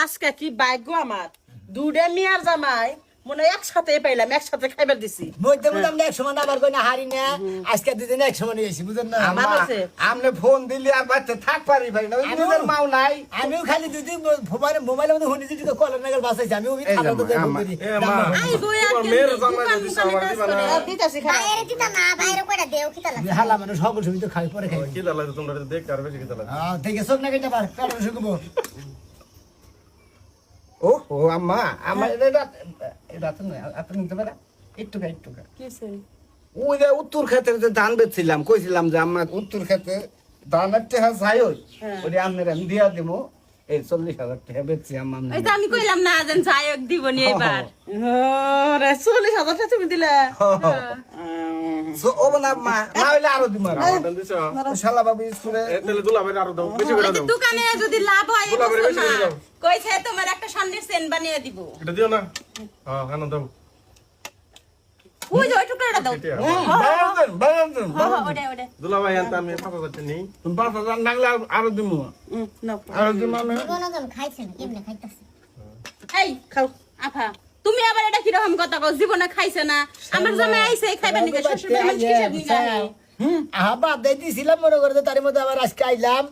আজকে কি ভাগ্য আমার দুডে মিয়ার জামাই মনে একসাথে পাইলাম একসাথে খাইবার দিছি মধ্যে মধ্যে আমরা এক সময় আবার কই না হারি না আজকে দুদিন এক সময় এসেছি বুঝেন না আমার আছে আমনে ফোন দিলি আর বাচ্চা থাক পারি ভাই না ওই নিজের মাও নাই আমিও খালি দুদিন মোবাইলের মধ্যে শুনেছি যে কলের নাগাল বাসাইছি আমি ওই খাবার তো দেখো করি আই বই আর মেয়ের জামাই যদি সামার দিবা না দিতাছি খাই বাইরে দিতা না বাইরে কইরা দেও কি তালা হালা মানে সকল সুবিধা তো খাই পরে খাই কি দালা তোমরা দেখ আর বেশি কি দালা ঠিক আছে সব না কেটে পার কারণ শুকবো ও ও আম্মা আমার এটা তো না আপনি নিতে পারা একটু কিছে ওই যে উত্তর ক্ষেত্রে যে ধান বেচছিলাম কইছিলাম যে আমরা উত্তর ক্ষেত্রে ধানের টাকা চাই ওই ওই আপনার আমি দিয়া দিব এই 40,000 টাকা বেচছি আম্মা এই তো আমি কইলাম না যেন যায়ক দিবনি এবার রে 40,000 টাকা তুমি দিলা সো ও না মা না হইলে আরো দিমা শালা বাবু স্কুলে তাহলে দুলাভাই আরো দাও বেশি করে দাও দোকানে যদি লাভ হয় দুলাভাই বেশি করে দাও কইছে তোমার একটা স্বর্ণের চেন বানিয়ে দিব এটা দিও না হ্যাঁ কেন দাও ওই যে ওই টুকরাটা দাও বায়ান ওডে ওডে দুলাভাই আনতে আমি 5,000 টাকা নেই তুমি 5,000 লাগলে আরো দিমু নাও আরো দিমু না কোনজন খাইছে না কেমনে খাইতাছে এই খাও আফা তুমি আবার এটা কি রকম কথা কও জীবনে খাইছে না আমার জামাই আইছে খাইবার নিকে শ্বশুর বাড়ি মানুষ হিসাব নি জানে আহবা দিয়েছিলাম মনে করে তার মধ্যে আবার আজকে আইলাম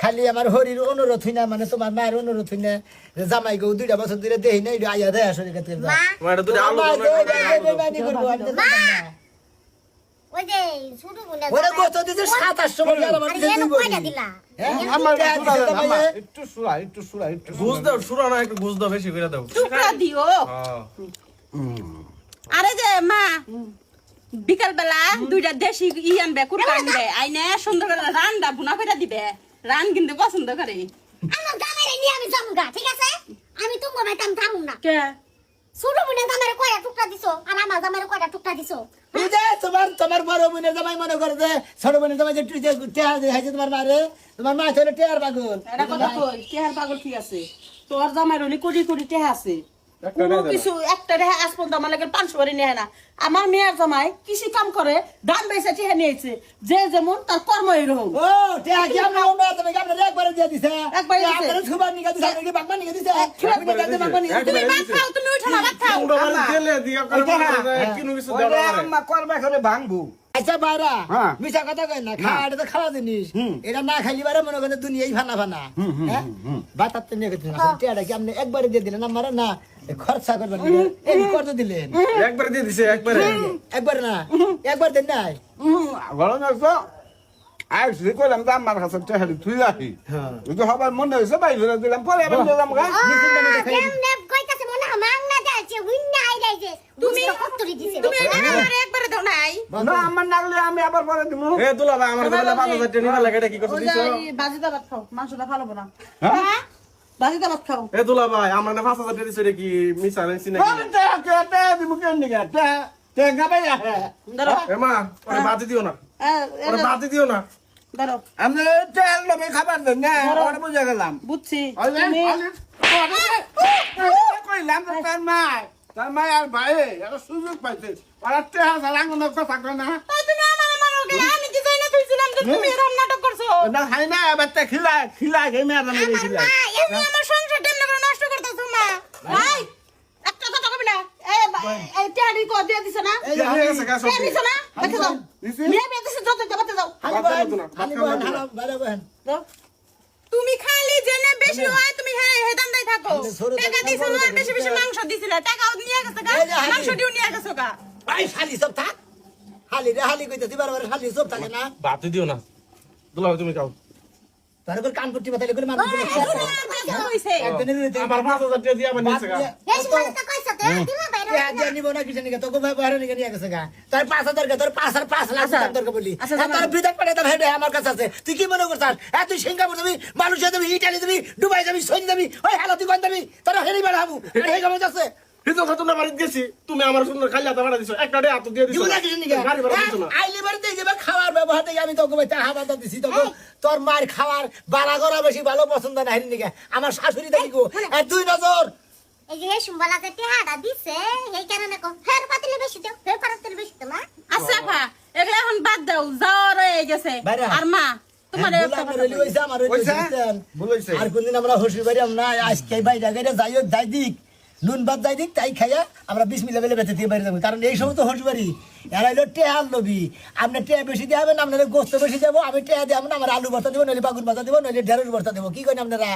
খালি আমার হরির অনুরোধ হই না মানে তোমার মায়ের অনুরোধ হই না যে জামাই গো 2 বছর ধরে দেই না এটা আইয়া দেয় আসলে কাছে মা আমার দুটো আলু ওই যে শুধু বলে ওরে কত দিছে 2700 টাকা আমার আরে দিতে এনে দিব কয়টা দিলা আমার একটু সুরা ঘুষ দাও শুরু না একটু ঘুষ দাও বেশি করে দাও টুকরা দিও হ্যাঁ আরে যে মা বিকাল বেলা 2টা দেশি আনবে কুরবা আনবে আইনে সুন্দর করে রান্না বুনা করে দিবে রান কিন্তু পছন্দ করে আমার জামাইরে নিয়ে আমি যামগা ঠিক আছে আমি তুমি বাইতাম থামু না কে শুধু বলে জামাইরে কয়টা টুকরা দিছো আর আমার জামাইরে কয়টা টুকরা দিছো এই যে তোমার বড় বোনের জামাই মনে করে যে ছোট বোনের জামাই যে টেহার দেখাইছে তোমার মারে তোমার মা ছিল টেহার পাগল এটা কথা কই টেহার পাগল ঠিক আছে তোর জামাই রনি কোটি কোটি টেহা আছে কোনো কিছু একটা রেহা আজ পর্যন্ত আমার লাগে 500 বারি নেয় না আমার মেয়ের জামাই কৃষি কাম করে ধান বেচে টেহা নিয়েছে যে যেমন তার কর্ম এরকম ও টেহা কি আমরা আমরা তুমি কি আমরা একবারে দিয়ে দিছে একবারে দিছে। আপনারা সুবার নিগা দিছে আপনি কি বাগমান নিগা দিছে আপনি কাছে বাগমান নিগা দিছে তুমি ভাত খাও তুমি উঠো না ভাত খাও তোমরা বাড়ি গেলে দিয়া করে কিনো কিছু দাও না আম্মা করবে করে ভাঙবো আচ্ছা বাইরা হ্যাঁ। মিছা কথা কই না খাওয়াটা তো খাওয়া জিনিস এটা না খাইলি বারে মনে করেন দুনিয়াই ফানা ফানা হ্যাঁ বাতাতে নিয়ে গেছে টেহাটা কি আপনি একবারে দিয়ে দিলেন আমারে না খরচা করবেন এই কত দিলেন একবার দিয়ে দিছে একবারে একবার না একবার দেন নাই গরম আছে আই সে কইলাম যে আমার কাছে টেহারি তুই রাখি যদি হবার মনে হইছে বাইরে ফেলে দিলাম পরে আবার দিলাম গা কেমনে কইতাছে মনে মাং না যাচ্ছে হুইন্না আইলাইছে তুমি কতরি দিছে তুমি আমারে একবারে দাও নাই না আমার নাগলে আমি আবার পরে দিমু এ দুলাভাই আমার বলে 5,000 টাকা নিবা লাগে এটা কি করছ ওই দিছো যে বাজিটা ভাত খাও মাংসটা ভালো না হ্যাঁ বাজিটা ভাত খাও এ দুলাভাই আমার না 5,000 টাকা দিছো এটা কি মিছা নাইছি নাকি কোন টেহা টেহা দিমু কেন নিগা টেহা গাবে ধরো এ মা ওরে বাতি দিও না ওরে বাতি দিও না ধরো আমি টেহা লবে খাবার দেন না ওরে বুঝা গেলাম বুঝছি তুমি কইলাম তো তার মা আর ভাই এটা সুযোগ পাইছে ওরা টেহা সারাঙ্গ নক থাকবে না তুমি আমার মারোগে আমি কি জানি না তুইছিলাম যে তুমি এরকম নাটক করছো না খাই না বাচ্চা খিলা গেমে আর মেরে খিলা এমনি আমার সংসার কেমনে করে নষ্ট করতেছো মা ভাই একটা কথা কবি না এই টিয়ারি কো দিয়ে দিছ না এই যে দিয়ে গেছে গা সব দিয়ে দিছ না দেখে যাও দিছি? নিয়ে বিয়ে দিছ যত যাবতে যাও খালি বহেন হালা বাইরে বহেন যাও। তুমি খালি জেনে বেশি হয় তুমি হেদান দাই থাকো আমি ছোট টাকা থাকতে দিছো বড় আর থাকতে বেশি বেশি মাংস দিছিলা টাকাও নিয়ে গেছে গা এই যে হালি। মাংস দিও নিয়ে গেছো গা আই খালি সব থাক খালি রে খালি কইতে বারবার খালি সব থাকে না বাতি দিও না দুলাভাই তুমি খাও তার উপর কান পট্টি বাতালে করে মানুষ হইছে একদিনের রইতে আমার 5,000 টাকা দিয়া আমার নিছে গা এই সময় তো কইছ তো দিমা বাইরে টিয়া নিব না কিছু নিকে তোকে ভাই বাইরে নিকে নিয়ে গেছে গা তোর 5,000 কে তোর 5 লাখ টাকা দরকার বলি তোর বিদাত পাঠাতে ভাই আমার কাছে আছে তুই কি মনে করছস তুই সিঙ্গাপুর যাবি মালয়েশিয়া যাবি ইতালি যাবি দুবাই যাবি সৌদি যাবি ওই হালা তুই কোন যাবি তোর হেরি বাড়াবো এই গমে যাচ্ছে হিতো খাতুন না বাড়িতে গেছি তুমি আমার সুন্দর খালি হাতে ভাড়া দিছো একটা ডে হাত দিয়ে দিছো দিব না কিছু নিকে গাড়ি ভাড়া দিছো না আইলে বাড়িতে যাবে খাওয়ার ব্যবহার থেকে আমি তোকে ভাই টাকা বাতা দিছি তোকে তোর মার খাওয়ার বাড়া করা বেশি ভালো পছন্দ না হেরি নিকে আমার শাশুড়ি দেখি গো আর দুই নজর এই যে সুম্বালাতে টিহাটা দিছে এই কারণে কো ফের পাতিলে বেশি দাও ফের পাতিলে বেশি দাও না আচ্ছা ভা এগুলা এখন বাদ দাও যাও রয়ে গেছে বাইরে। আর মা তোমার হ্যাঁ, একটা আমার কথা রইলি কই। হইছে, আমার রইলি হইছে? বুঝছেন? ভুল হইছে। আর কোনদিন আমরা হসুর বাড়ি আমরা আজকে বাইরে গাইরে যাই হোক যাই দিক নুন ভাত যাই দিক তাই খাইয়া আমরা 20 মিলা বেলে বেঁচে দিয়ে বাইরে যাবো কারণ এই সময় তো হসুর বাড়ি এরা হইলো টেহার লবি আপনি টেহা বেশি দিয়ে হবেন আপনাদের গোস্ত বেশি দেবো আমি টেহা দিয়ে আমার আলু ভর্তা দেবো নইলে বাগুন ভর্তা দেবো নইলে ঢেঁড়স ভর্তা দেবো কি করেন আপনারা